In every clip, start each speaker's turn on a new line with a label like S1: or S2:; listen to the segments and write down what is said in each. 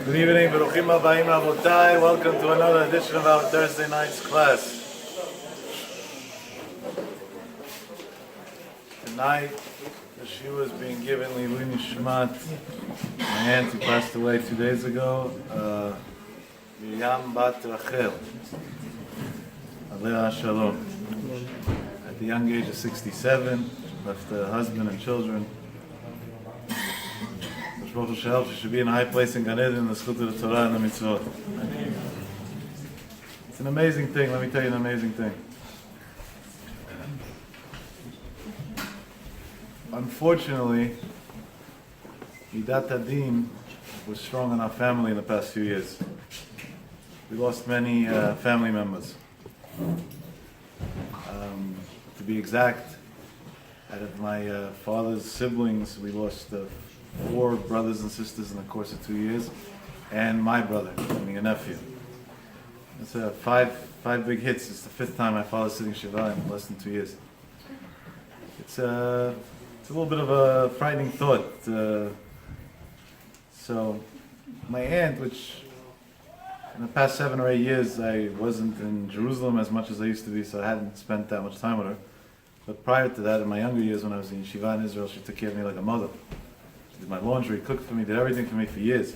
S1: Good evening, Baruchim Habayim Rabotai. Welcome to another edition of our Thursday night's class. Tonight, the shiur is being given L'ilui Nishmat, my aunt who passed away 2 days ago, Miriam Bat Rachel, Alei Shalom. At the young age of 67, she left a husband and children. She should be in a high place in Gan Eden in the schut of the Torah and the mitzvot. It's an amazing thing. Let me tell you an amazing thing. Unfortunately, Midat Hadin was strong in our family in the past few years. We lost many family members. To be exact, out of my father's siblings, we lost 4 brothers and sisters in the course of 2 years, and my brother, meaning a nephew. It's five big hits. It's the 5th time my father's sitting Shiva in less than 2 years. It's a little bit of a frightening thought. So my aunt, which in the past 7 or 8 years I wasn't in Jerusalem as much as I used to be, so I hadn't spent that much time with her. But prior to that, in my younger years when I was in Yeshiva in Israel, she took care of me like a mother. She did my laundry, cooked for me, did everything for me for years.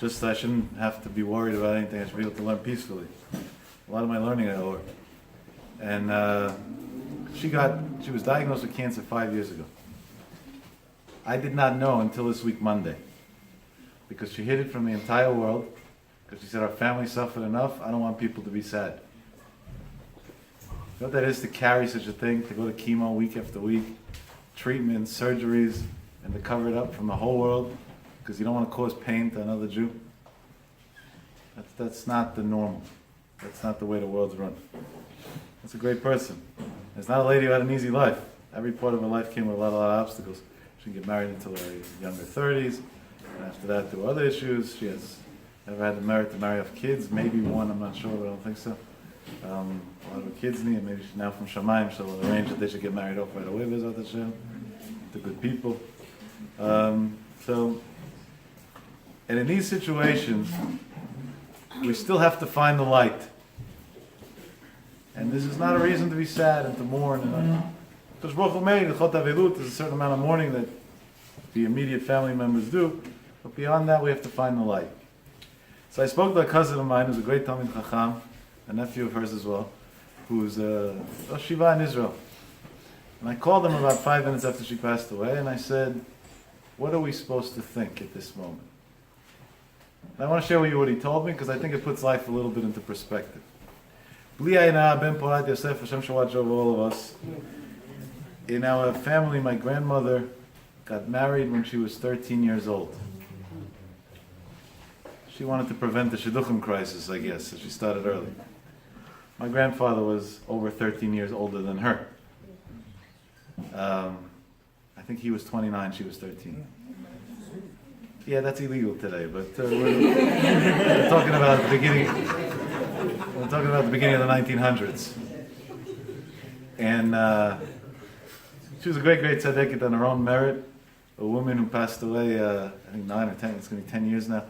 S1: Just so I shouldn't have to be worried about anything. I should be able to learn peacefully. A lot of my learning I owe her. And she was diagnosed with cancer 5 years ago. I did not know until this week Monday, because she hid it from the entire world, because she said our family suffered enough, I don't want people to be sad. You know what that is, to carry such a thing, to go to chemo week after week, treatments, surgeries, and to cover it up from the whole world because you don't want to cause pain to another Jew? That's not the normal. That's not the way the world's run. That's a great person. It's not a lady who had an easy life. Every part of her life came with a lot of obstacles. She didn't get married until her younger 30s, and after that there were other issues. She has never had the merit to marry off kids, maybe one, I'm not sure, but I don't think so. A lot of her kids need, maybe she's now from Shamayim, so we'll arrange that they should get married off right away, B'ezrat Hashem, to good people. And in these situations, we still have to find the light. And this is not a reason to be sad and to mourn. Because Baruch Hu made the Chot Avilut, there's a certain amount of mourning that the immediate family members do, but beyond that we have to find the light. So I spoke to a cousin of mine who's a great Talmid Chacham, a nephew of hers as well, who's a Shiva in Israel. And I called him about 5 minutes after she passed away, and I said, what are we supposed to think at this moment? And I want to share with you what he told me, because I think it puts life a little bit into perspective. Bli Aina Ben Porat Yosef, Hashem shall watch over all of us. In our family, my grandmother got married when she was 13 years old. She wanted to prevent the Shidduchim crisis, I guess, so she started early. My grandfather was over 13 years older than her. I think he was 29, she was 13. Yeah, that's illegal today, but we're talking about the beginning. We're talking about the beginning of the 1900s. And she was a great tzaddiket on her own merit. A woman who passed away, I think 9 or 10. It's going to be 10 years now,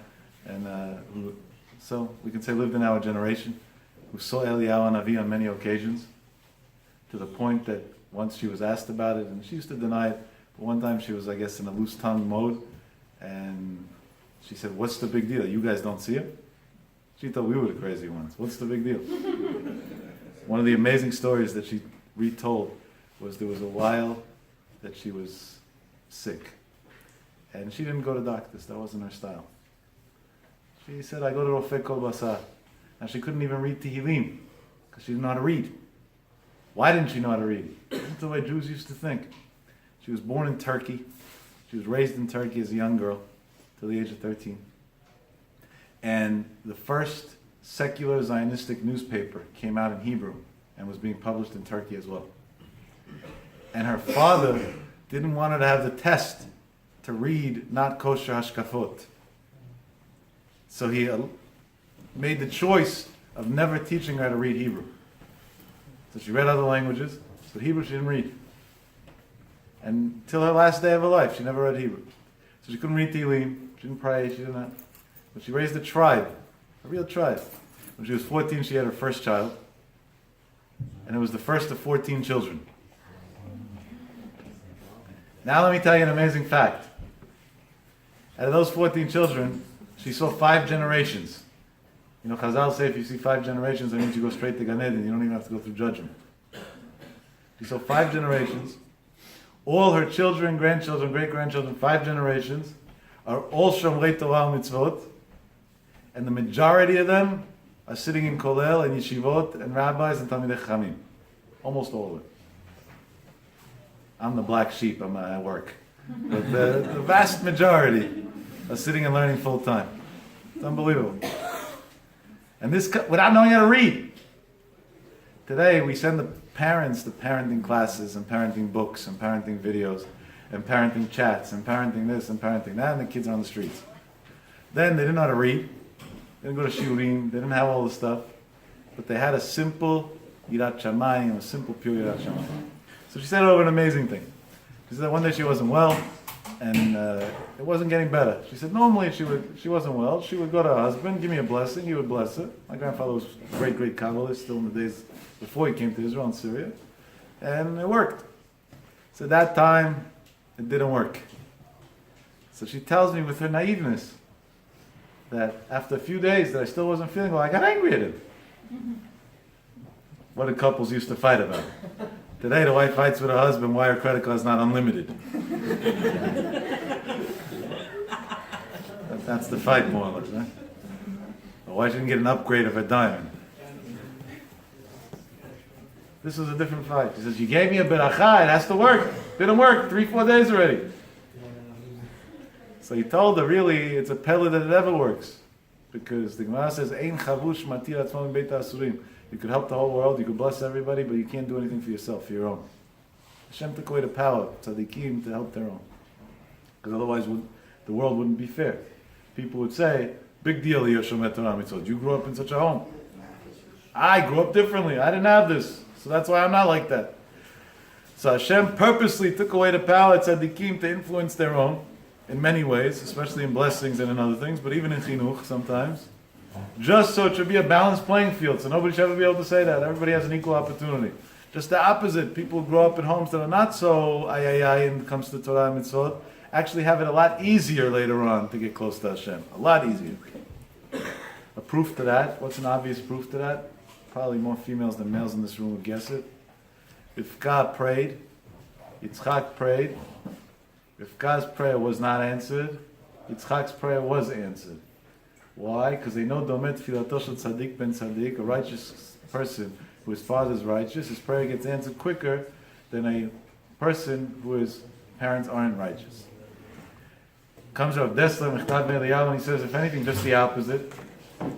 S1: and so we can say lived in our generation. Who saw Eliyahu Hanavi on many occasions, to the point that once she was asked about it, and she used to deny it, but one time she was, I guess, in a loose tongue mode, and she said, "What's the big deal? You guys don't see it?" She thought we were the crazy ones. What's the big deal? One of the amazing stories that she retold was there was a while that she was sick, and she didn't go to doctors. That wasn't her style. She said, "I go to Rofei Kol Basar." And she couldn't even read Tehillim because she didn't know how to read. Why didn't she know how to read? That's the way Jews used to think. She was born in Turkey. She was raised in Turkey as a young girl till the age of 13. And the first secular Zionistic newspaper came out in Hebrew and was being published in Turkey as well. And her father didn't want her to have the test to read not kosher hashkafot. So he made the choice of never teaching her to read Hebrew. So she read other languages, but Hebrew she didn't read. And till her last day of her life, she never read Hebrew. So she couldn't read Tehillim, she didn't pray, she didn't have. But she raised a tribe, a real tribe. When she was 14, she had her first child. And it was the first of 14 children. Now let me tell you an amazing fact. Out of those 14 children, she saw 5 generations. You know, Chazal say if you see 5 generations, that means you go straight to Gan Eden. You don't even have to go through judgment. She saw 5 generations. All her children, grandchildren, great-grandchildren, 5 generations, are all Shomrei Torah mitzvot. And the majority of them are sitting in Kollel and Yeshivot and rabbis and Talmidei Chachamim. Almost all of them. I'm the black sheep, I'm at work. But the vast majority are sitting and learning full time. It's unbelievable. And this, without knowing how to read. Today we send the parents to parenting classes and parenting books and parenting videos and parenting chats and parenting this and parenting that, and the kids are on the streets. Then they didn't know how to read. They didn't go to shiurim. They didn't have all this stuff. But they had a simple Yirat Shamayim, a simple pure Yirat Shamayim. So she said over an amazing thing. She said one day she wasn't well, and it wasn't getting better. She said normally she wasn't well. She would go to her husband, give me a blessing. He would bless her. My grandfather was a great Kabbalist still in the days before he came to Israel and Syria. And it worked. So that time, it didn't work. So she tells me with her naiveness that after a few days that I still wasn't feeling well, I got angry at him. What did couples used to fight about? Today the wife fights with her husband why her credit card's not unlimited. That's the fight more or less, right? Or why she didn't get an upgrade of her diamond. This was a different fight. She says, you gave me a beracha, it has to work. Didn't work, 3-4 days already. So he told her, really, it's a pella that it ever works. Because the Gemara says, Ein chavush matir atzmo min beit ha'asurim. You could help the whole world, you could bless everybody, but you can't do anything for yourself, for your own. Hashem took away the power, tzaddikim, to help their own. Because otherwise the world wouldn't be fair. People would say, big deal, you're shomer Torah mitzvot. You grew up in such a home. I grew up differently. I didn't have this. So that's why I'm not like that. So Hashem purposely took away the power at tzaddikim to influence their own in many ways, especially in blessings and in other things, but even in chinuch sometimes. Just so it should be a balanced playing field, so nobody should ever be able to say that. Everybody has an equal opportunity. Just the opposite. People who grow up in homes that are not so when it comes to Torah and mitzvot actually have it a lot easier later on to get close to Hashem. A lot easier. A proof to that, what's an obvious proof to that? Probably more females than males in this room would guess it. Rivka prayed, Yitzchak prayed. Rivka's prayer was not answered. Yitzchak's prayer was answered. Why? Because they know Domet Filato Shel Tzadik Ben Tzadik, a righteous person who his father is righteous, his prayer gets answered quicker than a person whose parents aren't righteous. Comes Rav Dessler, Mechtav Eliyahu, and he says, if anything, just the opposite.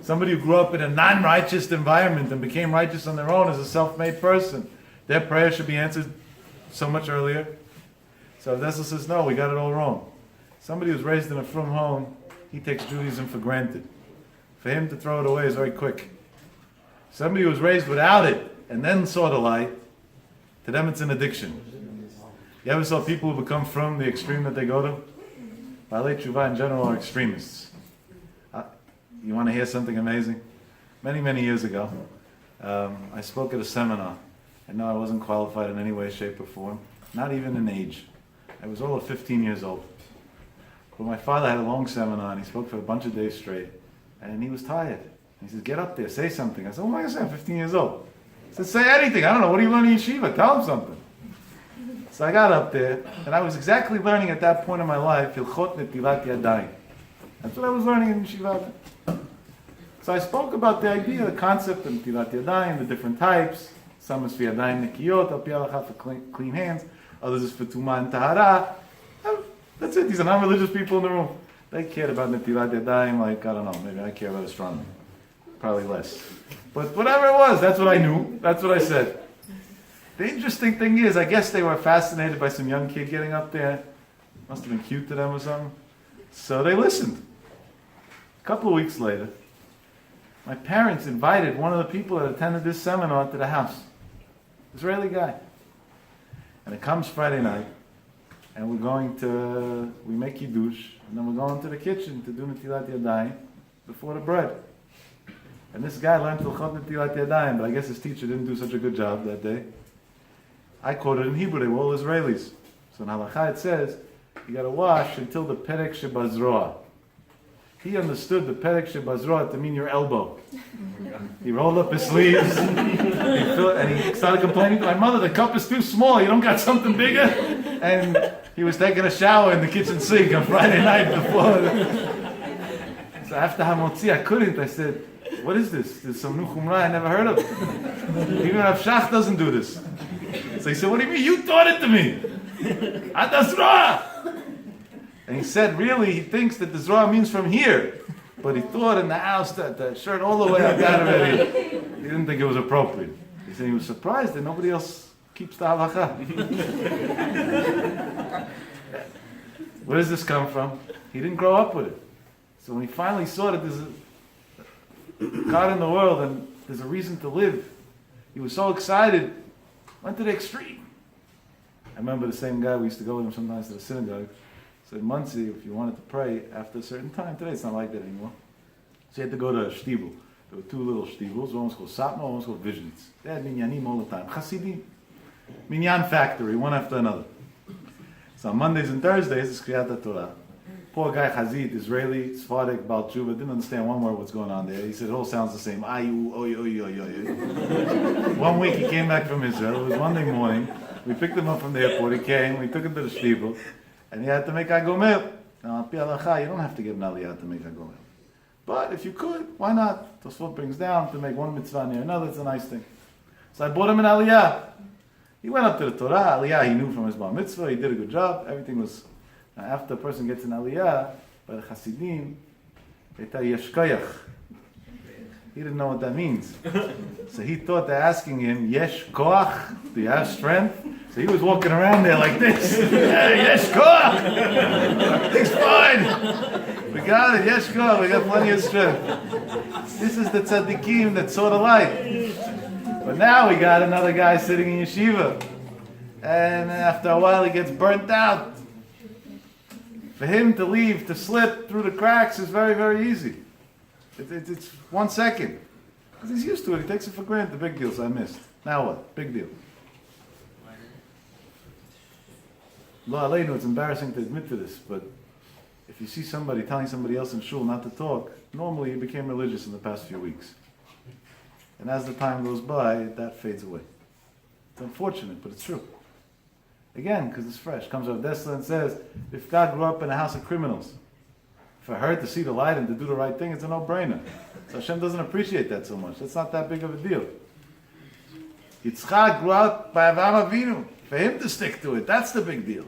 S1: Somebody who grew up in a non-righteous environment and became righteous on their own as a self-made person, their prayer should be answered so much earlier. So Rav Dessler says, no, we got it all wrong. Somebody who's raised in a frum home, he takes Judaism for granted. For him to throw it away is very quick. Somebody who was raised without it and then saw the light, to them it's an addiction. You ever saw people who become from the extreme that they go to? Baalei Tshuva in general are extremists. You want to hear something amazing? Many, many years ago, I spoke at a seminar. I know I wasn't qualified in any way, shape, or form, not even in age. I was all of 15 years old. But my father had a long seminar, and he spoke for a bunch of days straight, and he was tired. He says, get up there, say something. I said, oh my God, I'm 15 years old. He said, say anything. I don't know, what are you learning in yeshiva? Tell him something. So I got up there, and I was exactly learning at that point in my life, Hilchot Netilat Yadayim. That's what I was learning in yeshiva. So I spoke about the idea, the concept of Netilat Yadayim, the different types. Some is for Yadayim Nekiyot, Al Pi Halacha for clean hands. Others is for Tumah and Tahara. That's it. These are non-religious people in the room. They cared about Netilat Yadayim like, I don't know, maybe I care about astronomy. Probably less. But whatever it was, that's what I knew. That's what I said. The interesting thing is, I guess they were fascinated by some young kid getting up there. Must have been cute to them or something. So they listened. A couple of weeks later, my parents invited one of the people that attended this seminar to the house. Israeli guy. And it comes Friday night, and we make Kiddush, and then we're going to the kitchen to do Netilat Yadayim. before the bread. And this guy learned Hilchot Netilat Yadayim, but I guess his teacher didn't do such a good job that day. I quoted in Hebrew, they were all Israelis. So in Halakha it says, you got to wash until the Perek Shebazroa. He understood the Perek Shebazroa to mean your elbow. He rolled up his sleeves, and he started complaining to my mother, the cup is too small, you don't got something bigger? And he was taking a shower in the kitchen sink on Friday night before. So after Hamotzi, I couldn't. I said, what is this? There's some new chumrah I never heard of. Even Rav Shach doesn't do this. So he said, what do you mean? You taught it to me. Adazra! And he said, really, he thinks that the Zra means from here. But he thought in the house that the shirt all the way up that already. He didn't think it was appropriate. He said he was surprised that nobody else keeps the halacha. Where does this come from? He didn't grow up with it. So when he finally saw that there's a God in the world and there's a reason to live, he was so excited, went to the extreme. I remember the same guy, we used to go with him sometimes to the synagogue, said, Muncie, if you wanted to pray after a certain time, today it's not like that anymore. So you had to go to a shtibel. There were two little shtibels, one was called Satma, one was called Visions. They had minyanim all the time. Hasidim. Minyan factory, one after another. So on Mondays and Thursdays, it's Kriyat Torah. Poor guy, Chazid, Israeli, Sephardic, Baal Tshuva, didn't understand one word what's going on there. He said it all sounds the same. Ayu, oy, oy, oy, oy. One week he came back from Israel. It was Monday morning. We picked him up from the airport. He came. We took him to the shtibel. And he had to make agomel. Now, Pi Halacha, you don't have to get an aliyah to make agomel. But if you could, why not? Tosfot brings down to make one mitzvah near another. It's a nice thing. So I bought him an aliyah. He went up to the Torah. Aliyah he knew from his bar mitzvah. He did a good job. Everything was... Now, after a person gets an aliyah, by the Hasidim, eta yeshkoyach. He didn't know what that means. So he thought they're asking him, yesh koach, do you have strength? So he was walking around there like this. Yeah, yesh koach! Everything's fine! We got it, yesh koach, we got plenty of strength. This is the tzaddikim that saw the light. But now we got another guy sitting in yeshiva. And after a while he gets burnt out. For him to leave, to slip through the cracks is very, very easy. It's 1 second. Because he's used to it. He takes it for granted. The big deals I missed. Now what? Big deal. Lo aleinu, it's embarrassing to admit to this, but if you see somebody telling somebody else in shul not to talk, normally you became religious in the past few weeks. And as the time goes by, that fades away. It's unfortunate, but it's true. Again, because it's fresh. Comes Rav Dessler and says, if God grew up in a house of criminals, for her to see the light and to do the right thing, it's a no-brainer. So Hashem doesn't appreciate that so much. That's not that big of a deal. Yitzchak grew up by Avraham Avinu. For him to stick to it, that's the big deal.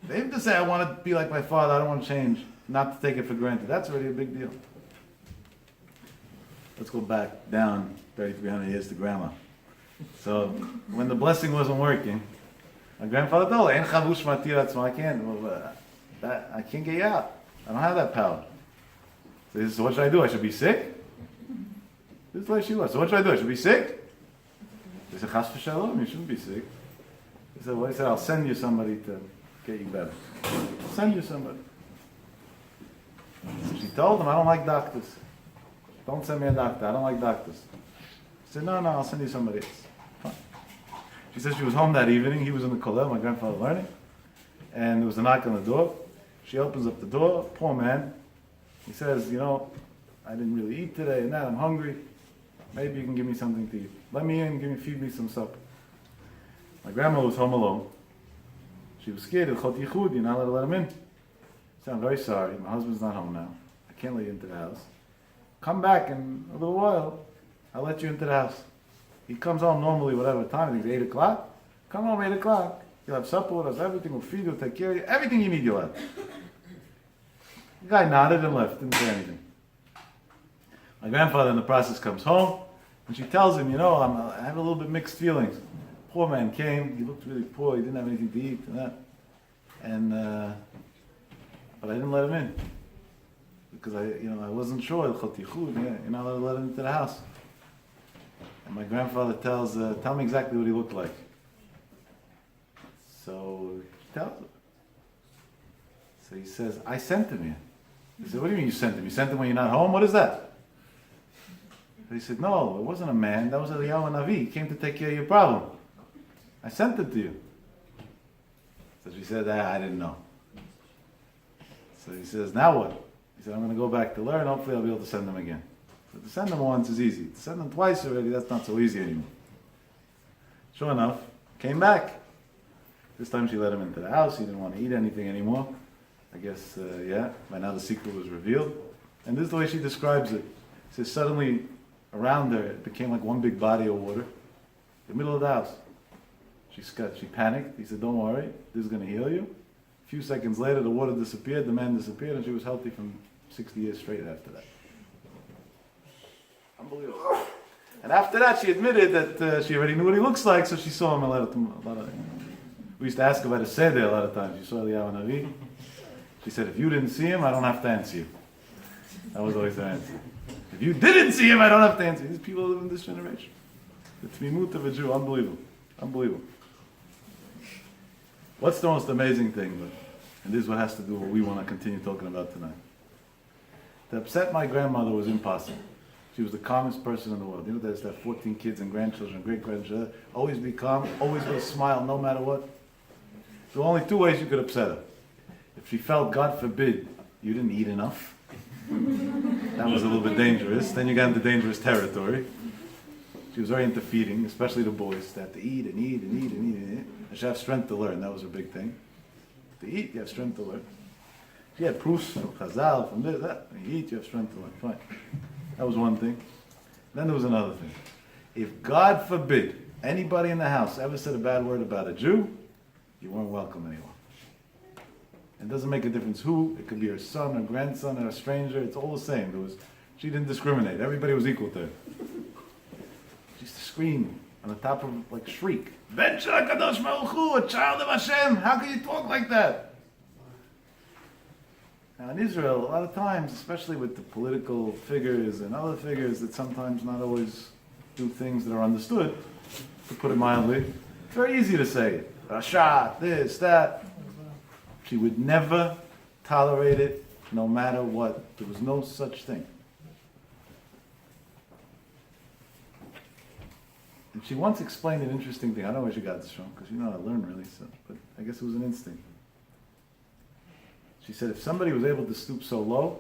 S1: For him to say, I want to be like my father, I don't want to change, not to take it for granted, that's already a big deal. Let's go back down 3,300 years to grandma. So, when the blessing wasn't working, my grandfather told her, I can't get you out. I don't have that power. So he said, so what should I do? I should be sick? This is the way she was. So what should I do? I should be sick? He said, Chas v'shalom, you shouldn't be sick. He said, well, he said, I'll send you somebody to get you better. I'll send you somebody. So she told him, I don't like doctors. Don't send me a doctor. I don't like doctors. He said, no, I'll send you somebody else. Fine. She said she was home that evening. He was in the kollel, my grandfather learning. And there was a knock on the door. She opens up the door. Poor man. He says, I didn't really eat today and that. I'm hungry. Maybe you can give me something to eat. Let me in, feed me some supper. My grandma was home alone. She was scared. Chot yichud, you're not allowed to let him in. She said, I'm very sorry. My husband's not home now. I can't let you into the house. Come back in a little while. I'll let you into the house. He comes home normally, whatever time. I think it's 8 o'clock. Come home 8 o'clock. You'll have supper with us. Everything will feed you, take care of you. Everything you need, you'll have. The guy nodded and left. Didn't say anything. My grandfather in the process comes home. And she tells him, I have a little bit mixed feelings. Poor man came. He looked really poor. He didn't have anything to eat and that. But I didn't let him in. Because I wasn't sure. You're not allowed to let him into the house. And my grandfather tells, tell me exactly what he looked like. So he tells her. So he says, I sent him here. He said, what do you mean you sent him? You sent him when you're not home? What is that? He said, no, it wasn't a man. That was Eliyahu Navi. He came to take care of your problem. I sent it to you. So she said, I didn't know. So he says, now what? He said, I'm going to go back to learn. Hopefully I'll be able to send them again. So to send them once is easy. To send them twice already, that's not so easy anymore. Sure enough, came back. This time she let him into the house. He didn't want to eat anything anymore. I guess, by now the secret was revealed. And this is the way she describes it. She says, suddenly, around her, it became like one big body of water. In the middle of the house. She panicked. He said, don't worry, this is going to heal you. A few seconds later, the water disappeared, the man disappeared, and she was healthy from 60 years straight after that. Unbelievable. And after that, she admitted that she already knew what he looks like, so she saw him a lot of we used to ask about his seder a lot of times. You saw Eliyahu Navi? She said, if you didn't see him, I don't have to answer you. That was always her answer. If you didn't see him, I don't have to answer you. These people live in this generation. The tmimut of a Jew, unbelievable. Unbelievable. What's the most amazing thing? And this is what has to do with what we want to continue talking about tonight. To upset my grandmother was impossible. She was the calmest person in the world. You know, there's that 14 kids and grandchildren, great-grandchildren. Always be calm, always with a smile, no matter what. There were only two ways you could upset her. If she felt, God forbid, you didn't eat enough. That was a little bit dangerous. Then you got into dangerous territory. She was very into feeding, especially the boys. They had to eat and eat and eat and eat and eat. And she had strength to learn. That was a big thing. To eat, you have strength to learn. She had proofs from Chazal, from this, that. When you eat, you have strength to learn. Fine. That was one thing. Then there was another thing. If, God forbid, anybody in the house ever said a bad word about a Jew, you weren't welcome anymore. It doesn't make a difference who. It could be her son or grandson or a stranger. It's all the same. She didn't discriminate. Everybody was equal to her. She used to scream on the top of, like, shriek. Ben Shel HaKadosh Baruch Hu, a child of Hashem. How can you talk like that? Now in Israel, a lot of times, especially with the political figures and other figures that sometimes not always do things that are understood, to put it mildly, it's very easy to say, Rasha, this, that. She would never tolerate it, no matter what. There was no such thing. And she once explained an interesting thing. I don't know where she got this from, because I learned really, but I guess it was an instinct. She said, if somebody was able to stoop so low,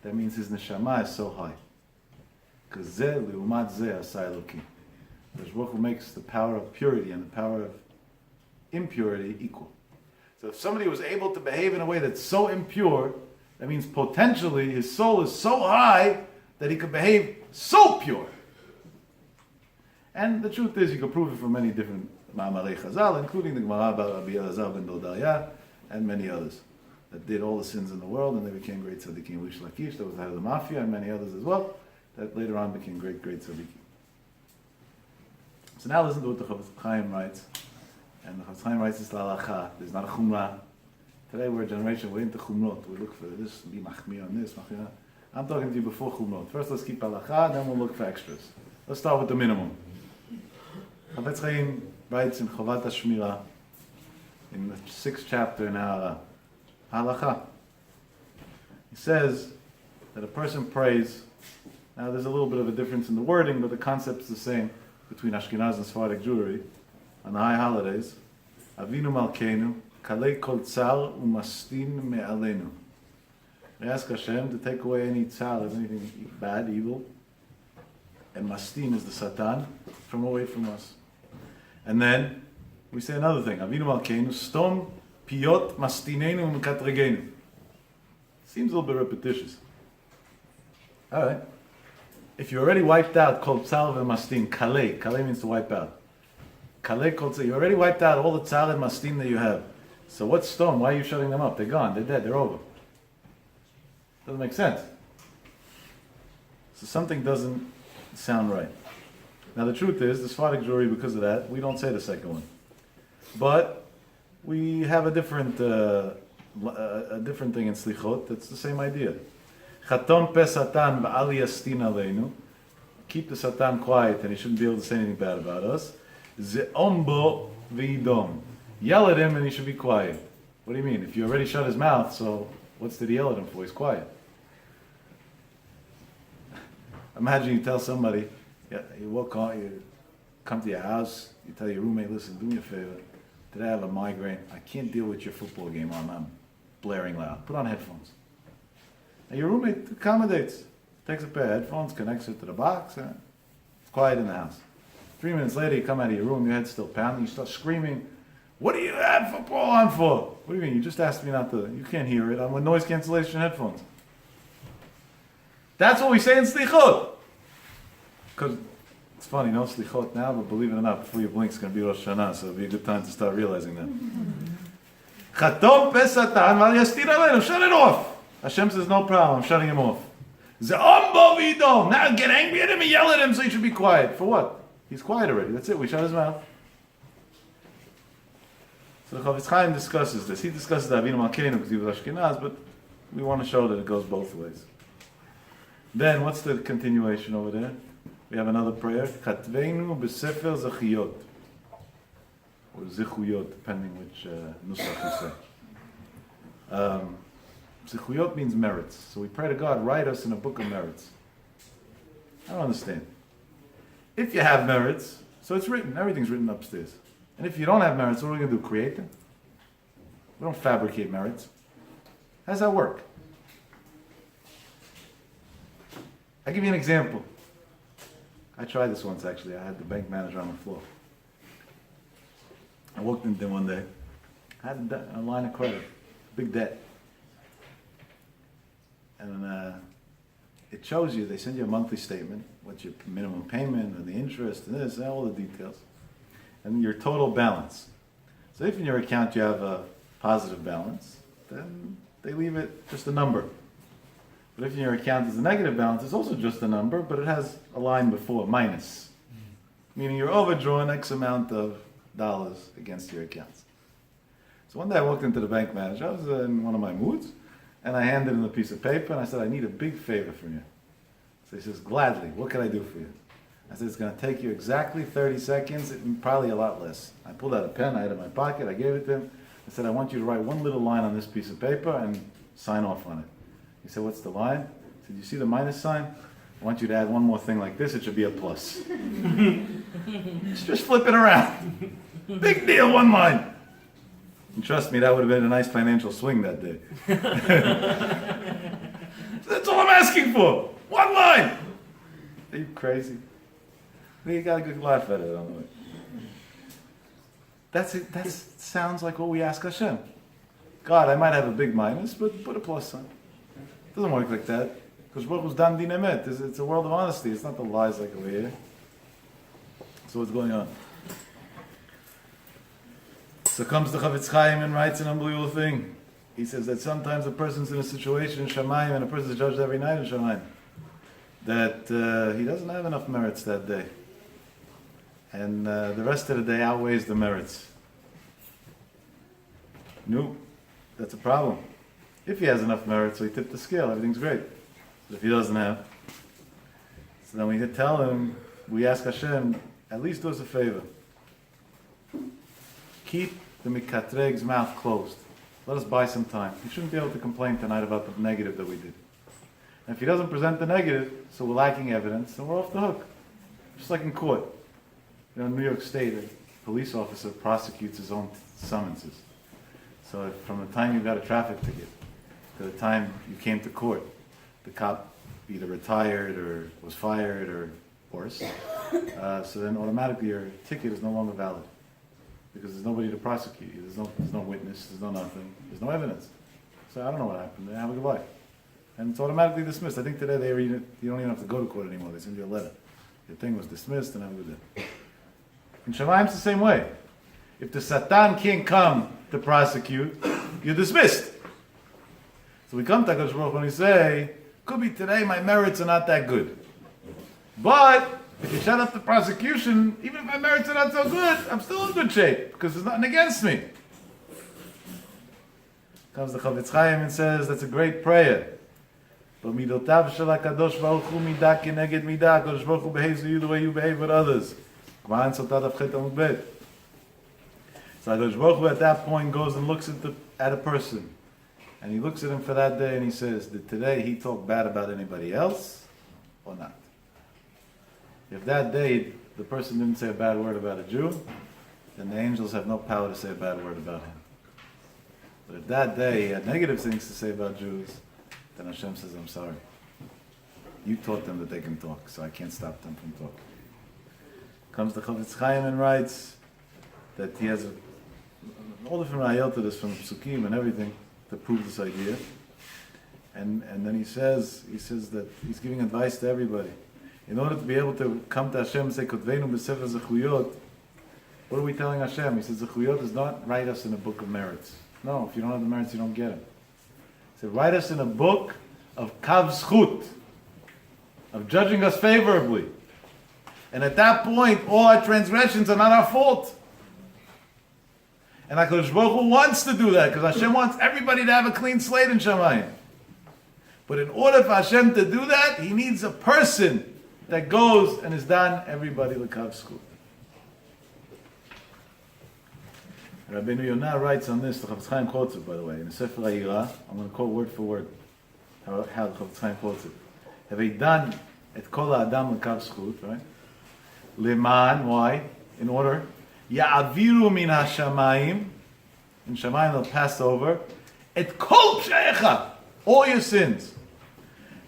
S1: that means his neshama is so high. Because zeh liumat zeh asai Elokim. The Baruch Hu makes the power of purity and the power of impurity equal. So if somebody was able to behave in a way that's so impure, that means potentially his soul is so high that he could behave so pure. And the truth is, you can prove it from many different Ma'amarei Chazal, including the Gemara about Rabbi Elazar ben Dodaya and many others that did all the sins in the world, and they became great tzaddikim. Rish Lakish, that was the head of the mafia, and many others as well, that later on became great tzaddikim. So now listen to what the Chafetz Chaim writes. And the Chafetz Chaim writes this l'alacha. There's not a chumrah. Today we're a generation, we're into chumrot. We look for this, be machmir on this, machmir. I'm talking to you before chumrot. First let's keep halacha, then we'll look for extras. Let's start with the minimum. Chafetz Chaim writes in Chovat HaShmirah, in the 6th chapter in Ha'ara, halacha. He says that a person prays. Now there's a little bit of a difference in the wording, but the concept is the same between Ashkenaz and Sephardic Jewry on the high holidays. Avinu Malkeinu, kalei kol tzar umastin me'aleinu. We ask Hashem to take away any tzar, anything bad, evil, and mastin is the Satan, from away from us. And then we say another thing. Avinu Malkeinu, stom piyot mastinenu umkatregenu. Seems a little bit repetitious. All right. If you already wiped out kol tzar v'mastin, kalei. Kalei means to wipe out. Kalei kol tzar. You already wiped out all the tzar and mastin that you have. So what's stone? Why are you shutting them up? They're gone. They're dead. They're over. Doesn't make sense. So something doesn't sound right. Now the truth is, the Sephardic Jewry, because of that, we don't say the second one. But we have a different thing in Slichot. That's the same idea. Chaton pe Satan ba'ali yastin aleinu. Keep the Satan quiet, and he shouldn't be able to say anything bad about us. Ze'om bo v'idom. Yell at him, and he should be quiet. What do you mean? If you already shut his mouth, so what's did he yell at him for? He's quiet. Imagine you tell somebody, you walk on, you come to your house, you tell your roommate, listen, do me a favor. Today I have a migraine. I can't deal with your football game on. I'm blaring loud. Put on headphones. And your roommate accommodates. Takes a pair of headphones, connects it to the box, and it's quiet in the house. 3 minutes later, you come out of your room, your head's still pounding, you start screaming, what do you have football on for? What do you mean? You just asked me not to. You can't hear it. I'm with noise cancellation headphones. That's what we say in Slichot. Because it's funny, no Slichot now, but believe it or not, before you blink, it's going to be Rosh Hashanah, so it'll be a good time to start realizing that. Chatom pesatan val yastir aleinu. Shut it off. Hashem says, no problem, I'm shutting him off. Ze'om bo v'idom. Now get angry at him and yell at him so he should be quiet. For what? He's quiet already. That's it. We shut his mouth. So the Chofetz Chaim discusses this. He discusses the Avinu Malkeinu because he was Ashkenaz, but we want to show that it goes both ways. Then, what's the continuation over there? We have another prayer. Chatveinu b'sefer zechiyot. Or zichuyot, depending which nusach you say. Zichuyot means merits. So we pray to God, write us in a book of merits. I don't understand. If you have merits, so it's written. Everything's written upstairs. And if you don't have merits, what are we going to do? Create them? We don't fabricate merits. How does that work? I'll give you an example. I tried this once actually. I had the bank manager on the floor. I walked in there one day. I had a line of credit, big debt. And it shows you, they send you a monthly statement, what's your minimum payment and the interest and this and all the details. And your total balance. So if in your account you have a positive balance, then they leave it just a number. But if in your account is a negative balance, it's also just a number, but it has a line before, minus. Meaning you're overdrawn X amount of dollars against your accounts. So one day I walked into the bank manager, I was in one of my moods, and I handed him a piece of paper, and I said, I need a big favor from you. So he says, gladly, what can I do for you? I said, it's going to take you exactly 30 seconds, probably a lot less. I pulled out a pen, I had it in my pocket, I gave it to him. I said, I want you to write one little line on this piece of paper and sign off on it. He said, what's the line? I said, you see the minus sign? I want you to add one more thing like this, it should be a plus. Just flip it around. Big deal, one line. And trust me, that would have been a nice financial swing that day. That's all I'm asking for. One line. Are you crazy? You got a good laugh at it on the way. That's it. That sounds like what we ask Hashem. God, I might have a big minus, but put a plus sign. It doesn't work like that. Because what was dan din emet? It's a world of honesty. It's not the lies like over here. So what's going on? So comes the Chofetz Chaim and writes an unbelievable thing. He says that sometimes a person's in a situation in Shamayim and a person's judged every night in Shamayim that he doesn't have enough merits that day. And the rest of the day outweighs the merits. No, that's a problem. If he has enough merits, so he tipped the scale, everything's great. But if he doesn't have, so then we tell him, we ask Hashem, at least do us a favor. Keep the mikatreg's mouth closed. Let us buy some time. He shouldn't be able to complain tonight about the negative that we did. And if he doesn't present the negative, so we're lacking evidence, then we're off the hook. Just like in court. You know, in New York State, a police officer prosecutes his own summonses. So if from the time you got a traffic ticket to the time you came to court, the cop either retired or was fired or worse, so then automatically your ticket is no longer valid because there's nobody to prosecute you. There's no witness, there's no nothing, there's no evidence. So I don't know what happened. Have a good life. And it's automatically dismissed. I think today you don't even have to go to court anymore. They send you a letter. Your thing was dismissed and have a good day. In Shamayim, it's the same way. If the Satan can't come to prosecute, you're dismissed. So we come to HaKadosh Baruch Hu and we say, could be today my merits are not that good. But if you shut up the prosecution, even if my merits are not so good, I'm still in good shape because there's nothing against me. Comes the Chofetz Chaim and says, that's a great prayer. But midotav shel HaKadosh Baruch Hu midah keneged midah. HaKadosh Baruch Hu behaves with you the way you behave with others. So HaKadosh Baruch Hu at that point goes and looks at a person. And he looks at him for that day and he says, did today he talk bad about anybody else or not? If that day the person didn't say a bad word about a Jew, then the angels have no power to say a bad word about him. But if that day he had negative things to say about Jews, then Hashem says, I'm sorry. You taught them that they can talk, so I can't stop them from talking. Comes the Chofetz Chaim and writes that he has all different rayot to this from Psukim and everything to prove this idea. And then he says that he's giving advice to everybody. In order to be able to come to Hashem and say, Kotveinu b'sefer zechuyot, what are we telling Hashem? He says, Zechuyot does not write us in a book of merits. No, if you don't have the merits, you don't get it. He said, write us in a book of kav zchut, of judging us favorably. And at that point, all our transgressions are not our fault. And HaKadosh Baruch Hu wants to do that, because Hashem wants everybody to have a clean slate in Shamayim. But in order for Hashem to do that, He needs a person that goes and is done everybody l'kav zchut. Rabbeinu Yonah writes on this, the Chofetz Chaim quotes it, by the way, in the Sefer HaYirah. I'm going to quote word for word how the Chofetz Chaim quotes it. Have they done et kol ha'adam l'kav zchut, right? Leman, why? In order. Ya'aviru min ha'shamayim, in Shamayim they'll pass over, et kol psha'echa, all your sins.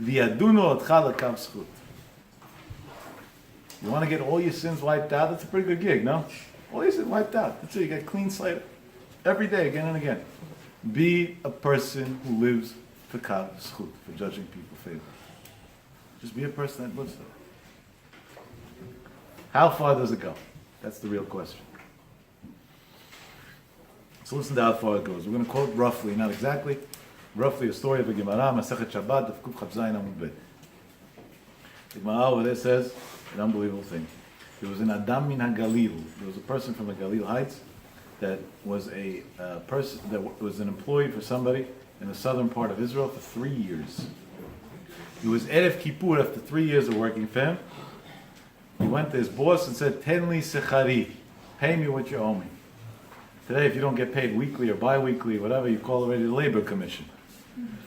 S1: V'yadunu otcha l'kav zchut. You want to get all your sins wiped out? That's a pretty good gig, no? All your sins wiped out. That's it, you get a clean slate every day, again and again. Be a person who lives for kav zchut, for judging people favorably. Just be a person that lives there. How far does it go? That's the real question. So listen to how far it goes. We're going to quote roughly, not exactly, roughly a story of a Gemara, Masechet Shabbat, of Kuf Chav Zayin Amud Bet. The Gemara over there says an unbelievable thing. There was an Adam min HaGalil. There was a person from the Galil Heights that was a person that was an employee for somebody in the southern part of Israel for 3 years. He was Erev Kippur after 3 years of working for him. He went to his boss and said, Tenli sechari, pay me what you owe me. Today, if you don't get paid weekly or bi-weekly, whatever, you call already the labor commission.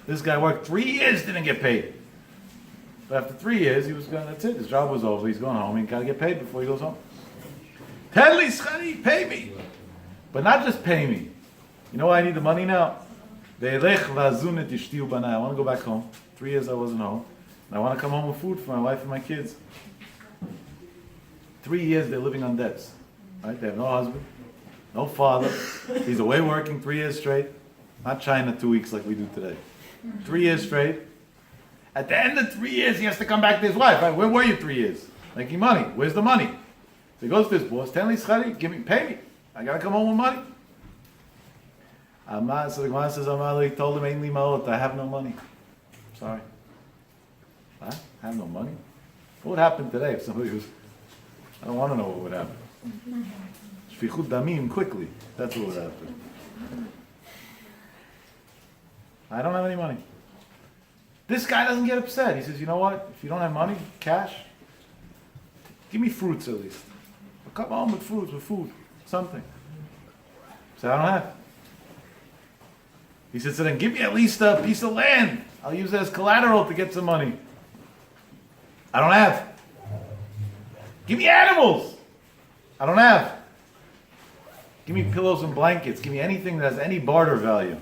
S1: This guy worked 3 years, didn't get paid. But after 3 years, he was going, that's it, his job was over, he's going home, he got to get paid before he goes home. Tenli sechari, pay me. But not just pay me. You know why I need the money now? I want to go back home. 3 years I wasn't home. And I want to come home with food for my wife and my kids. 3 years they're living on debts. Right? They have no husband, no father. He's away working 3 years straight. Not China 2 weeks like we do today. 3 years straight. At the end of 3 years, he has to come back to his wife. Right? Where were you 3 years? Making money. Where's the money? So he goes to his boss, Tenli schari, pay me. I gotta come home with money. So the Gemara says, he told him, Ein li ma'ot, I have no money. Sorry. Huh? I have no money? What would happen today if somebody was... I don't want to know what would happen. Shfichut damim, quickly. That's what would happen. I don't have any money. This guy doesn't get upset. He says, you know what? If you don't have money, cash, give me fruits at least. I'll come home with fruits, with food, something. So I don't have. He said, so then give me at least a piece of land. I'll use it as collateral to get some money. I don't have. Give me animals. I don't have. Give me pillows and blankets. Give me anything that has any barter value.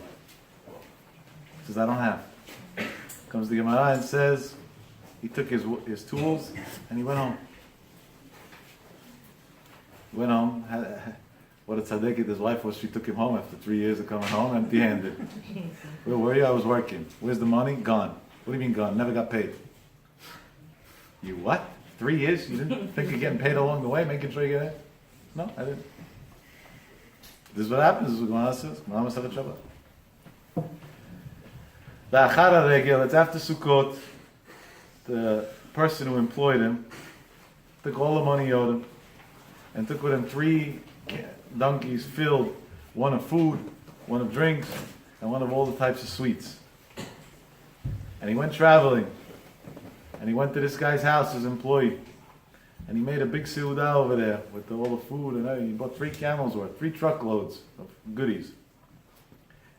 S1: He says, I don't have. Comes the Gemara and says, he took his tools and he went home. He went home. What a tzaddik his wife was. She took him home after 3 years of coming home empty-handed. Where were you? I was working. Where's the money? Gone. What do you mean gone? Never got paid. You what? 3 years? You didn't think of getting paid along the way, making sure you get it? No, I didn't. This is what happens. This is what Gemara says. Gemara Masechet Shabbat. Ba'achar regel, it's after Sukkot. The person who employed him took all the money he owed him and took with him 3 donkeys filled, one of food, one of drinks, and one of all the types of sweets. And he went traveling. And he went to this guy's house, his employee. And he made a big seudah over there with all the food and everything. He bought 3 camels worth, 3 truckloads of goodies.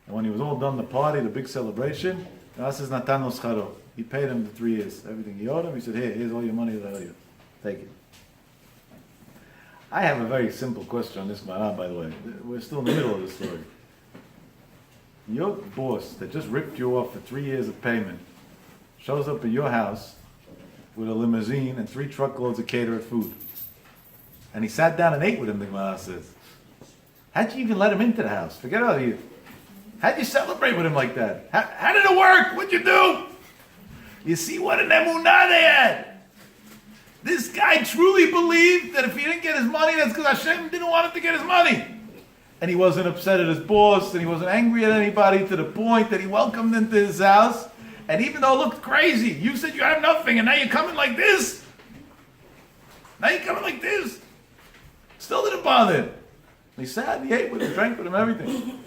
S1: And when he was all done the party, the big celebration, God says, Natan lo scharo. He paid him the 3 years. Everything he owed him, he said, hey, here's all your money that I owe you. Take it. I have a very simple question on this Gemara, by the way. We're still in the middle of the story. Your boss that just ripped you off for 3 years of payment shows up at your house with a limousine and 3 truckloads of catered food. And he sat down and ate with him, the Gemara says. How'd you even let him into the house? Forget about you. How'd you celebrate with him like that? How did it work? What'd you do? You see what an emunah they had. This guy truly believed that if he didn't get his money, that's because Hashem didn't want him to get his money. And he wasn't upset at his boss, and he wasn't angry at anybody, to the point that he welcomed into his house. And even though it looked crazy, you said you have nothing, and now you're coming like this? Now you're coming like this? Still didn't bother him. He sat, he ate with him, drank with him, everything.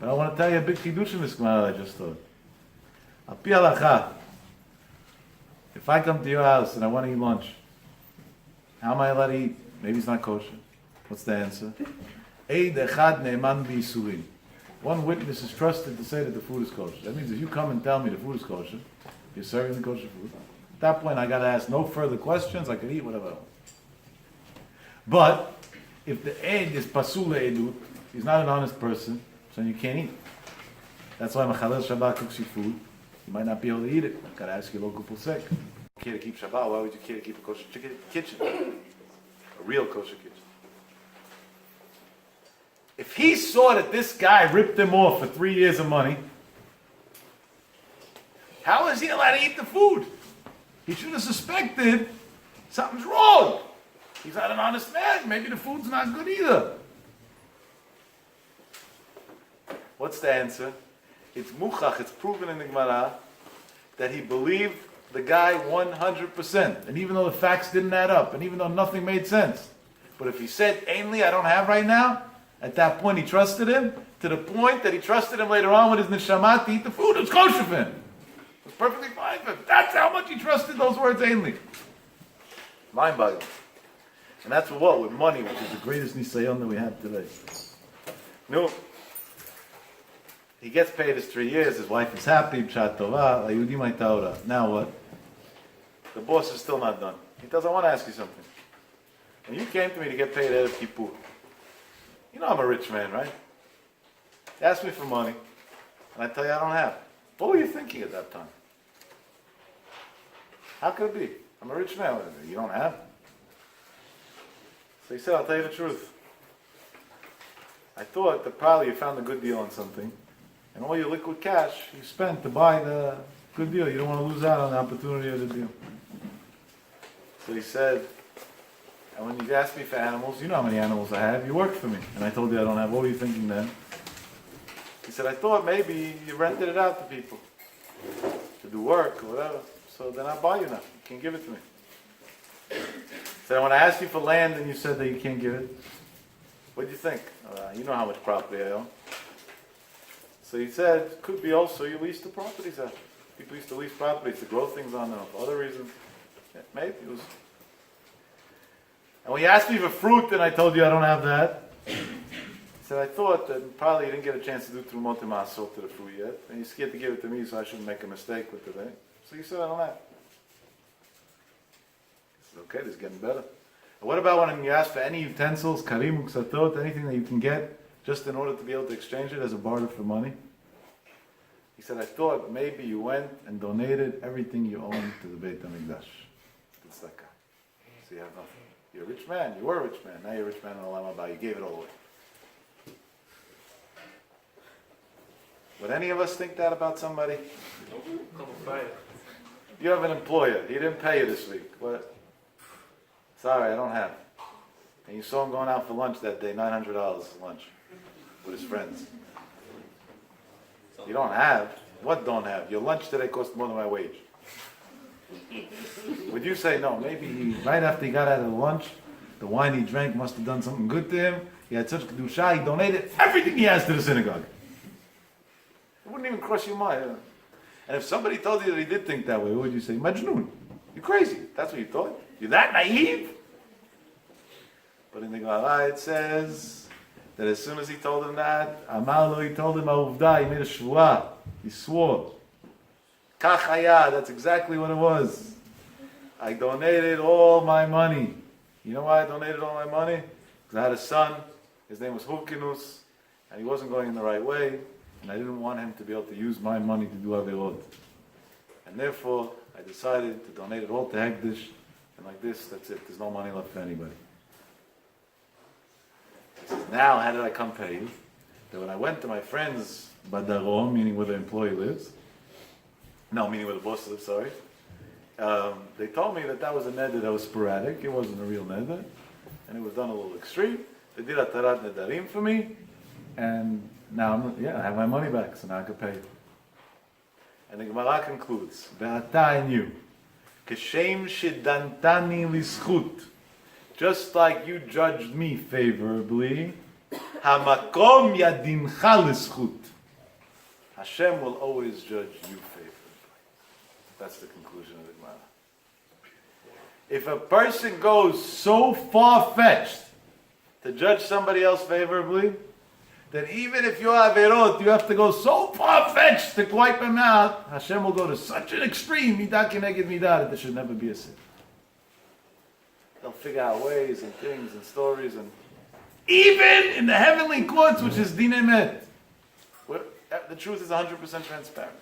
S1: But I want to tell you a big chidush in this Gemara I just thought. Al pi halacha, if I come to your house and I want to eat lunch, how am I allowed to eat? Maybe it's not kosher. What's the answer? Eid echad ne'eman b'yisurin. One witness is trusted to say that the food is kosher. That means if you come and tell me the food is kosher, you're serving the kosher food. At that point, I got to ask no further questions. I can eat whatever I want. But if the Eid is pasul edut, he's not an honest person, so you can't eat. That's why Mechalel Shabbat cooks you food. You might not be able to eat it. I've got to ask your local posek. You care to keep Shabbat, why would you care to keep a kosher kitchen? A real kosher kitchen. If he saw that this guy ripped him off for 3 years of money, how is he allowed to eat the food? He should have suspected something's wrong. He's not an honest man. Maybe the food's not good either. What's the answer? It's muchach, it's proven in the Gemara that he believed the guy 100%. And even though the facts didn't add up, and even though nothing made sense. But if he said, ainly I don't have right now, at that point he trusted him, to the point that he trusted him later on with his neshama to eat the food. It was kosher for him. It was perfectly fine for him. That's how much he trusted those words, ainly. Mind-boggling. And that's for what? With money, which is the greatest nisayon that we have today. No. He gets paid his 3 years, his wife is happy, pshat tova, layudim hayta. Now what? The boss is still not done. He does, I want to ask you something. When you came to me to get paid Erev Kippur, you know I'm a rich man, right? You asked me for money, and I tell you I don't have. What were you thinking at that time? How could it be? I'm a rich man. You don't have? So he said, I'll tell you the truth. I thought that probably you found a good deal on something, and all your liquid cash you spent to buy the good deal. You don't want to lose out on the opportunity of the deal. So he said, and when you asked me for animals, you know how many animals I have. You worked for me. And I told you I don't have. What were you thinking then? He said, I thought maybe you rented it out to people to do work or whatever. So then I'll buy you now. You can give it to me. So when I asked you for land and you said that you can't give it, what do you think? You know how much property I own. So he said, could be also you lease the properties out. People used to lease properties to grow things on them for other reasons. Yeah, maybe it was. And when you asked me for fruit and I told you I don't have that, he said, I thought that probably you didn't get a chance to do Trumot Masot to the fruit yet, and you're scared to give it to me so I shouldn't make a mistake with it, eh? So you said, I don't have. I said, okay, this is getting better. And what about when you ask for any utensils, karim, uksatot, anything that you can get, just in order to be able to exchange it as a barter for money? He said, I thought maybe you went and donated everything you owned to the Beit HaMikdash. It's like that. So you have nothing. You're a rich man. You were a rich man. Now you're a rich man in Olam Haba. You gave it all away. Would any of us think that about somebody? You have an employer. He didn't pay you this week. What? Sorry, I don't have. And you saw him going out for lunch that day, $900 lunch with his friends. You don't have? What don't have? Your lunch today cost more than my wage. Would you say, no, maybe right after he got out of the lunch, the wine he drank must have done something good to him. He had such kedusha, he donated everything he has to the synagogue. It wouldn't even cross your mind. And if somebody told you that he did think that way, what would you say? Majnun. You're crazy. That's what you thought. You're that naive? But in the Gemara it says that as soon as he told him that, Amarlo, he told him, Avda, he made a shvuah. He swore. Kachaya, that's exactly what it was. I donated all my money. You know why I donated all my money? Because I had a son, his name was Huvkinus, and he wasn't going in the right way, and I didn't want him to be able to use my money to do Averot. And therefore, I decided to donate it all to Hegdish, and like this, that's it. There's no money left for anybody. He says, now how did I come pay you? That when I went to my friends Badarom, meaning where the employee lives, no, meaning where the boss lives, sorry, they told me that was a neder that was sporadic, it wasn't a real neder, and it was done a little extreme. They did atarat nedarim for me, and now I have my money back, so now I can pay. And the Gemara concludes, Ve'ata and you, Keshem shedantani lischut, just like you judged me favorably, Hamakom yadincha lischut, Hashem will always judge you favorably. That's the conclusion of the Gemara. If a person goes so far-fetched to judge somebody else favorably, that even if you have Averot, you have to go so far-fetched to wipe him out, Hashem will go to such an extreme, midah keneged midah, that there should never be a sin. They'll figure out ways and things and stories, and even in the heavenly courts, which is din emet, where the truth is 100% transparent.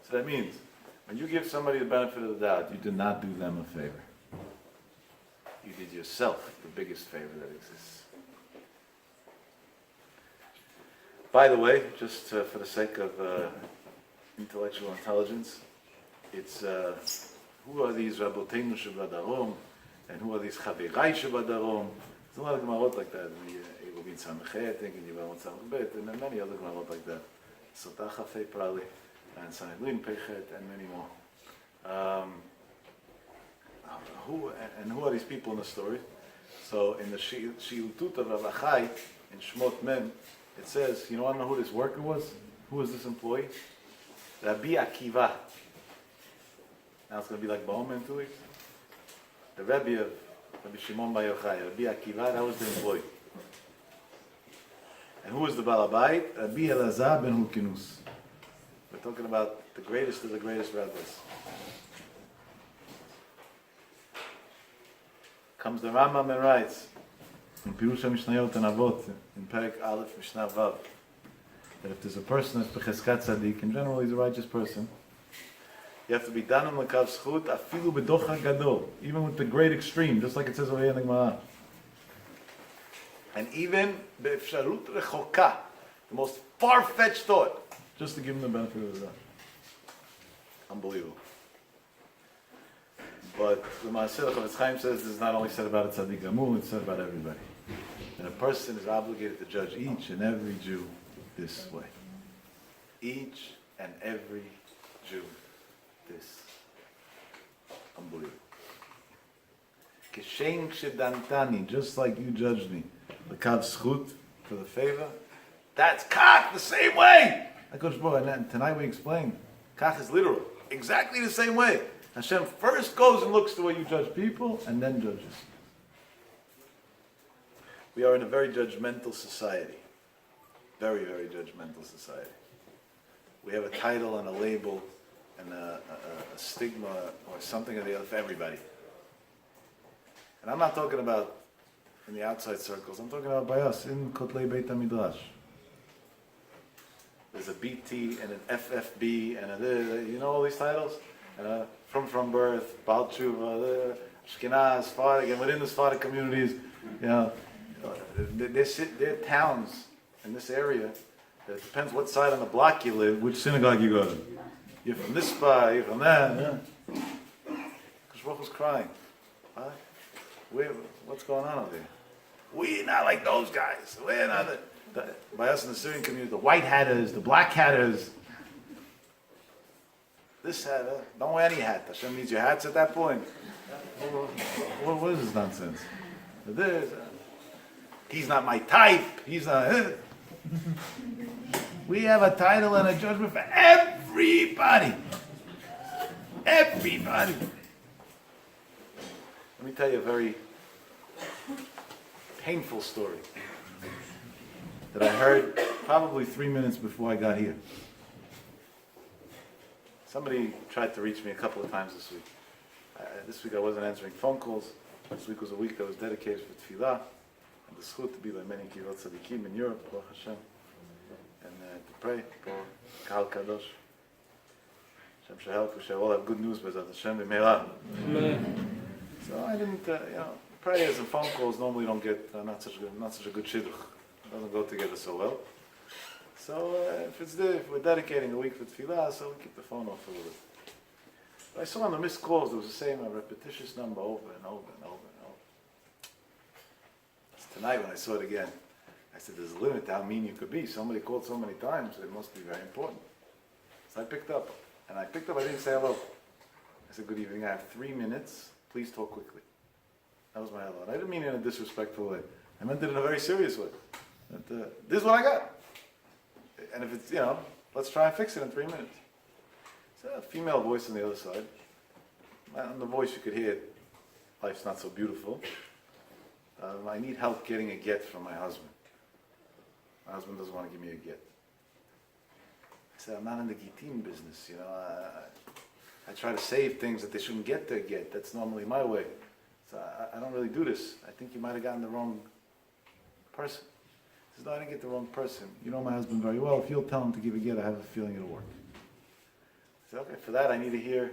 S1: So that means, when you give somebody the benefit of the doubt, you did not do them a favor. You did yourself the biggest favor that exists. By the way, just for the sake of intellectual intelligence, it's who are these Rabboteinu Shebadarom, and who are these Chavirai Shebadarom. There's a lot of Gemarot like that. Eruvin Samechet, I think, and Yevamot Samechet, and many other Gemarot like that. Sotah Chafei probably, and Sanhedrin Pechet, and many more. Who are these people in the story? So in the Shiutut of Rav Achai, in Shmot Mem, it says, you want to know who this worker was? Who was this employee? Rabbi Akiva. Now it's going to be like Ba'om in 2 weeks. The Rebbe of Rabbi Shimon Bar Yochai, Rabbi Akiva, that was the employee. And who was the Balabait? Rabbi Elazar ben Hukinus. We're talking about the greatest of the greatest rabbis. Comes the Rambam and writes, in Pirush HaMishnayot and Avot, in Perek Aleph Mishnah Vav, that if there's a person that's b'cheskat tzaddik, in general he's a righteous person, you have to be danim l'kav zchut, afilu b'docha gadol, even with the great extreme, just like it says over here in the Gemara. And even be'efsharut rechoka, the most far-fetched thought, just to give him the benefit of the doubt. Unbelievable. But the Maaseh Chavetz Chaim says this is not only said about a tzaddik gamur, it's said about everybody. And a person is obligated to judge each and every Jew this way. Each and every Jew this. Unbelievable. Keshem shedantani, just like you judged me, l'kav zchut, for the favor, that's kach, the same way. And tonight we explained, kach is literal, exactly the same way. Hashem first goes and looks the way you judge people, and then judges. We are in a very judgmental society. Very, very judgmental society. We have a title and a label and a stigma or something or the other for everybody. And I'm not talking about in the outside circles. I'm talking about by us, in Kotlei Beit HaMidrash. There's a BT and an FFB and you know all these titles? From birth, Baal Tshuva, Ashkenaz, Sephardic, and within the Sephardic communities, you know, there are towns in this area. It depends what side on the block you live, which synagogue you go to. You're from this spot, you're from that. Yeah. Baruch was crying. What's going on out there? We're not like those guys. We're not by us in the Syrian community, the white hatters, the black hatters. This hat, don't wear any hat. Hashem needs your hats at that point. What is this nonsense? He's not my type. He's not. We have a title and a judgment for everybody. Everybody. Let me tell you a very painful story that I heard probably 3 minutes before I got here. Somebody tried to reach me a couple of times this week. This week I wasn't answering phone calls. This week was a week that was dedicated for tefillah, and the zchut to be like many kivot tzadikim in Europe, Baruch Hashem, and to pray for Kahal Kadosh. Hashem should help. We should all have good news, B'ezrat Hashem b'meirah. So I didn't, prayers and phone calls normally don't get not such a good shidduch. It doesn't go together so well. So if we're dedicating a week for tefillah, so we keep the phone off a little bit. But I saw on the missed calls there was the same repetitious number over and over and over and over. So tonight when I saw it again, I said, there's a limit to how mean you could be. Somebody called so many times, it must be very important. So I picked up. And I didn't say hello. I said, good evening, I have 3 minutes. Please talk quickly. That was my hello. And I didn't mean it in a disrespectful way. I meant it in a very serious way. That, this is what I got. And if it's, let's try and fix it in 3 minutes. So a female voice on the other side. On the voice you could hear, life's not so beautiful. I need help getting a get from my husband. My husband doesn't want to give me a get. I said, I'm not in the gitim business, I try to save things that they shouldn't get their get. That's normally my way. So I don't really do this. I think you might have gotten the wrong person. He says, no, I didn't get the wrong person. You know my husband very well. If you'll tell him to give a get, I have a feeling it'll work. I said, okay, for that I need to hear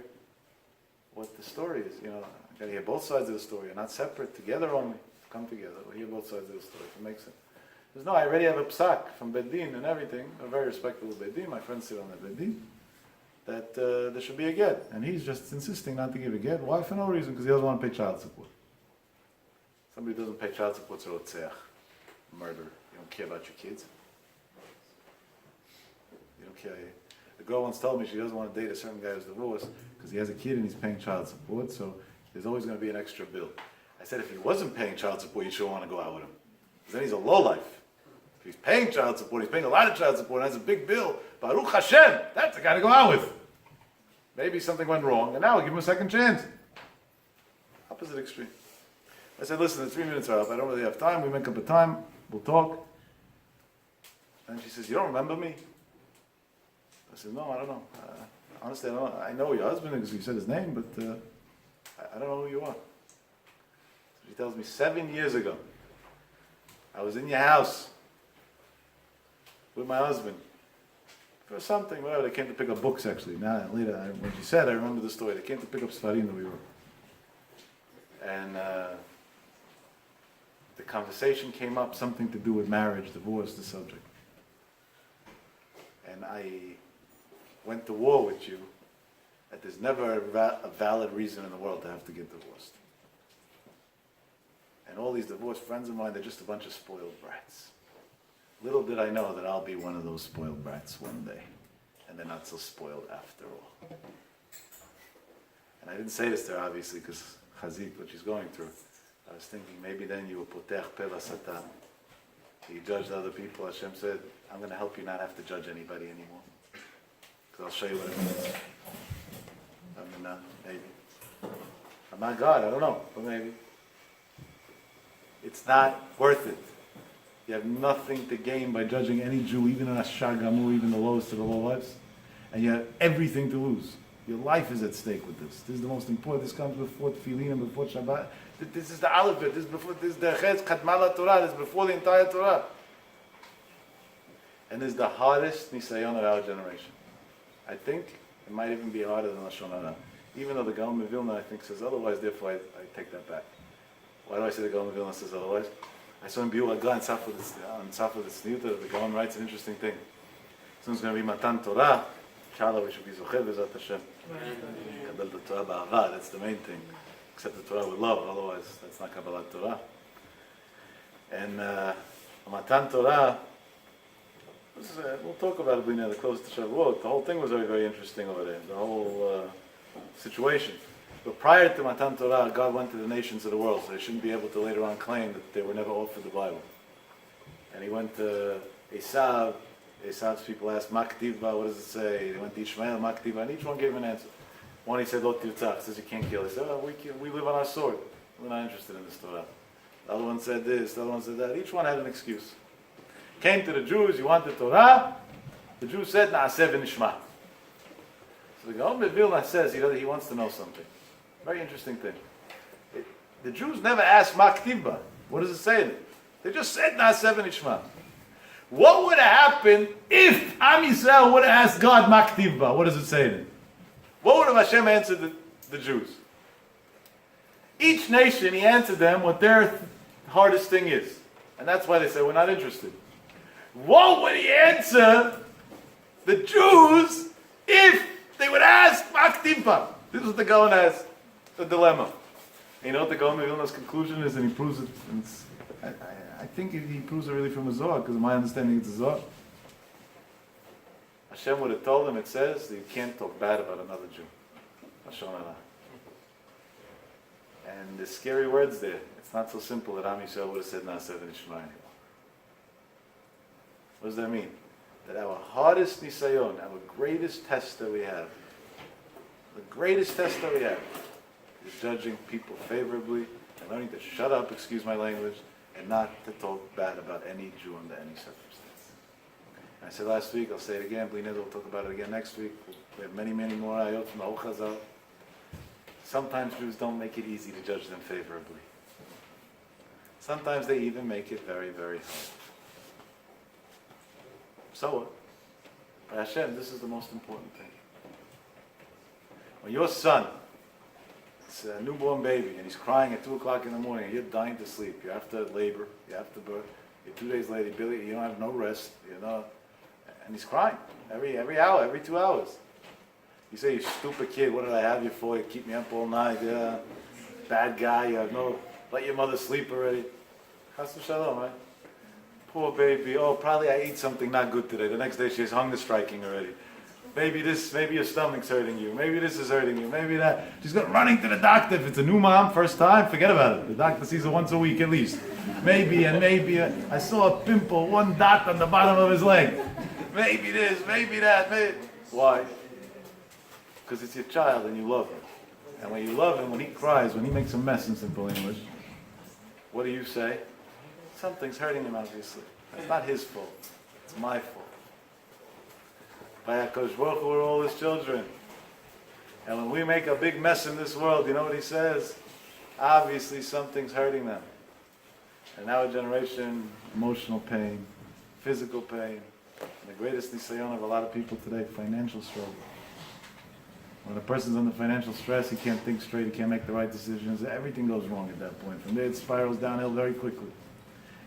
S1: what the story is. I got to hear both sides of the story. They're not separate, together only. Come together. We'll hear both sides of the story. If it makes sense. He says, no, I already have a psak from Beddin and everything, a very respectable Beddin. My friends sit on that Beddin. That there should be a get. And he's just insisting not to give a get. Why? For no reason, because he doesn't want to pay child support. Somebody who doesn't pay child support is a rotzeach, murder. You don't care about your kids. You don't care. The girl once told me she doesn't want to date a certain guy who's divorced because he has a kid and he's paying child support, so there's always going to be an extra bill. I said, if he wasn't paying child support, you shouldn't want to go out with him. Because then he's a lowlife. If he's paying child support, he's paying a lot of child support and has a big bill, Baruch Hashem, that's the guy to go out with. Maybe something went wrong, and now we'll give him a second chance. Opposite extreme. I said, listen, the 3 minutes are up. I don't really have time. We make up a time. We'll talk. And she says, you don't remember me? I said, no, I don't know. Honestly, I don't know. I know your husband because you said his name, but I don't know who you are. So she tells me, 7 years ago, I was in your house with my husband for something, whatever. They came to pick up books, actually. Now, later, when she said, I remember the story. They came to pick up Sfarim that we were. And the conversation came up, something to do with marriage, divorce, the subject. And I went to war with you that there's never a valid reason in the world to have to get divorced. And all these divorced friends of mine, they're just a bunch of spoiled brats. Little did I know that I'll be one of those spoiled brats one day. And they're not so spoiled after all. And I didn't say this to her, obviously, because Chazik, what she's going through. I was thinking, maybe then you will potech pela satan. You judged other people. Hashem said, I'm going to help you not have to judge anybody anymore. Because I'll show you what it means. I mean, maybe. I'm not God, I don't know, but maybe. It's not worth it. You have nothing to gain by judging any Jew, even an Ashar Gamur, even the lowest of the low lives. And you have everything to lose. Your life is at stake with this. This is the most important. This comes before Tefillin and before Shabbat. This is the Aleph. This is before. This is the Chetz Chatmal Torah. This is before the entire Torah. And this is the hardest nisayon of our generation. I think it might even be harder than Lashon Hara. Even though the Gaon of Vilna, I think, says otherwise. Therefore, I take that back. Why do I say the Gaon of Vilna says otherwise? I saw in Biur Hagah on Tzafah the Tzniuta, the Gaon writes an interesting thing. Soon it's going to be Matan Torah. Inshallah, we should be Zocher B'ezrat Hashem. Kabbalah the Torah ba'ava, that's the main thing. Accept the Torah with love, otherwise that's not Kabbalah Torah. And Matan Torah, we'll talk about it being close to Shavuot. The whole thing was very, very interesting over there, the whole situation. But prior to Matan Torah, God went to the nations of the world, so they shouldn't be able to later on claim that they were never offered the Bible. And he went to Esav. Esav's people asked, Maktiva, what does it say? They went to Ishmael, Maktiva, and each one gave an answer. One he said, Lo tirtzach, says you can't kill. He said, oh, we live on our sword. We're not interested in this Torah. The other one said this, the other one said that. Each one had an excuse. Came to the Jews, you want the Torah? The Jews said, Na'aseh v'nishma. So the Gaon of Vilna says he wants to know something. Very interesting thing. The Jews never asked Maktivba. What does it say in it? They just said Naaseh v'nishma. What would have happened if Am Yisrael would have asked God Maktivba? What does it say in it? What would have Hashem answered the Jews? Each nation, he answered them what their hardest thing is. And that's why they said, we're not interested. What would he answer the Jews if they would ask Maktivba? This is what the Gaon has, the dilemma. You know what the Gaon of Vilna's conclusion is, and he proves it. And I think he proves it really from a Zohar, because in my understanding it's a Zohar. Hashem would have told him, it says, that you can't talk bad about another Jew. Lashon hara. And the scary words there, it's not so simple that Am Yisrael would have said Naaseh v'nishma. What does that mean? That our hardest nisayon, our greatest test that we have, the greatest test that we have, is judging people favorably and learning to shut up, excuse my language, and not to talk bad about any Jew under any circumstance. And I said last week, I'll say it again, Bli Neder will talk about it again next week. We have many, many more ayot from the Ol Chazal. Sometimes Jews don't make it easy to judge them favorably. Sometimes they even make it very, very hard. So what? By Hashem, this is the most important thing. When your son, it's a newborn baby, and he's crying at 2 o'clock in the morning, and you're dying to sleep, you're after labor, you're after birth, you're 2 days later, Billy, you don't have no rest, and he's crying every hour, every 2 hours. You say, you stupid kid, what did I have you for? You keep me up all night, yeah, bad guy, you have let your mother sleep already. Chas v'shalom, right? Poor baby, oh, probably I ate something not good today. The next day she's hunger striking already. Maybe your stomach's hurting you. Maybe this is hurting you. Maybe that. She's running to the doctor. If it's a new mom, first time, forget about it. The doctor sees her once a week at least. Maybe. I saw a pimple, 1 dot on the bottom of his leg. Maybe this, maybe that, maybe. Why? Because it's your child and you love him. And when you love him, when he cries, when he makes a mess in simple English, what do you say? Something's hurting him, obviously. It's not his fault. It's my fault. By HaKadosh Baruch Hu, we're all his children. And when we make a big mess in this world, you know what he says? Obviously something's hurting them. And our generation, emotional pain, physical pain, and the greatest nisayon of a lot of people today, financial struggle. When a person's under financial stress, he can't think straight, he can't make the right decisions, everything goes wrong at that point. From there it spirals downhill very quickly.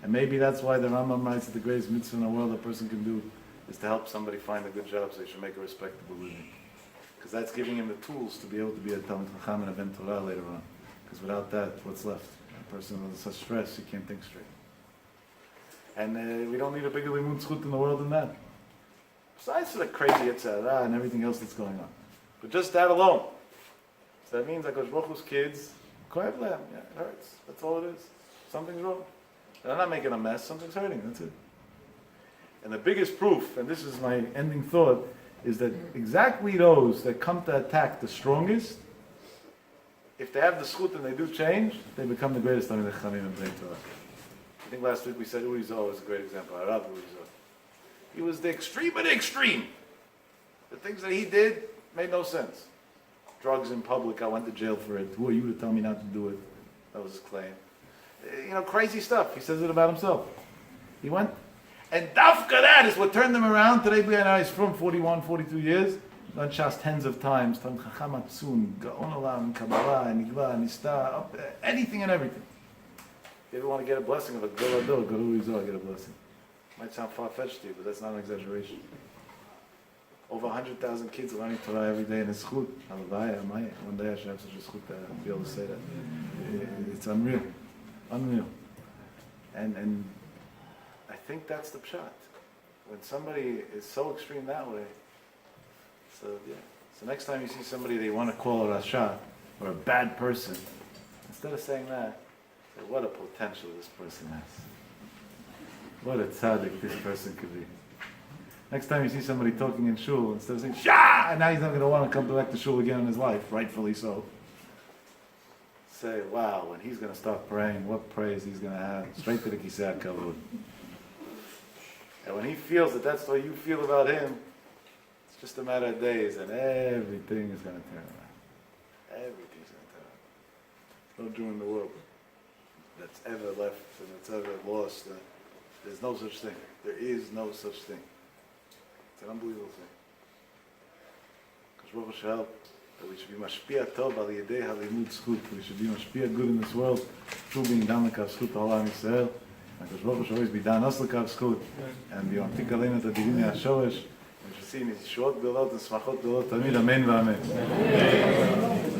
S1: And maybe that's why the Rambam writes that the greatest mitzvah in the world a person can do is to help somebody find a good job so they should make a respectable living. Because that's giving him the tools to be able to be a Talmid Chacham and a Ben Torah later on. Because without that, what's left? A person under such stress, he can't think straight. And we don't need a bigger limud zchut in the world than that. Besides the crazy Yetzirah and everything else that's going on. But just that alone. So that means HaKadosh Baruch Hu's kids, kohev lehem, yeah, it hurts. That's all it is. Something's wrong. They're not making a mess, something's hurting, that's it. And the biggest proof, and this is my ending thought, is that exactly those that come to attack the strongest, if they have the zchut and they do change, they become the greatest Talmidei Chachamim and Bnei Torah. I think last week we said Uri Zohar was a great example. Rav Uri Zohar. He was the extreme of the extreme. The things that he did made no sense. Drugs in public, I went to jail for it. Who are you to tell me not to do it? That was his claim. Crazy stuff. He says it about himself. He went, and dafka that is what turned him around. Today, he's from 41, 42 years. Learned Shas tens of times. Tam Chacham Atzum, Gaon Olam, Kabbalah, Nigla, Nista, anything and everything. If you ever want to get a blessing of a Gadol Ador, go to Uri Zohar, get a blessing. Might sound far-fetched to you, but that's not an exaggeration. Over 100,000 kids are learning Torah every day in a zchut. Halavaya, Amaya. One day I should have such a zchut to be able to say that. It's unreal. Unreal. And I think that's the pshat. When somebody is so extreme that way, so next time you see somebody they want to call a rasha or a bad person, instead of saying that, say, what a potential this person has. What a tzaddik this person could be. Next time you see somebody talking in shul, instead of saying, Shah! And now he's not going to want to come back to shul again in his life, rightfully so. Say, wow, when he's going to start praying, what praise he's going to have. Straight to the Kisei HaKavod. And when he feels that that's what you feel about him, it's just a matter of days and everything is going to turn around. Everything's going to turn around. no Jew in the world that's ever left and that's ever lost. There's no such thing. There is no such thing. It's an unbelievable thing. Because Baruch should help that we should be mashpia tov al yedei halimud zchut. We should be mashpia good in this world through being dan l'kav zchut ha'olam Yisrael. And because Baruch should always be dan us l'kav zchut and be on tikalena tadirim ha'shoresh. And we should see in his short gdolot and smachot gdolot tamid. Amen v'amen.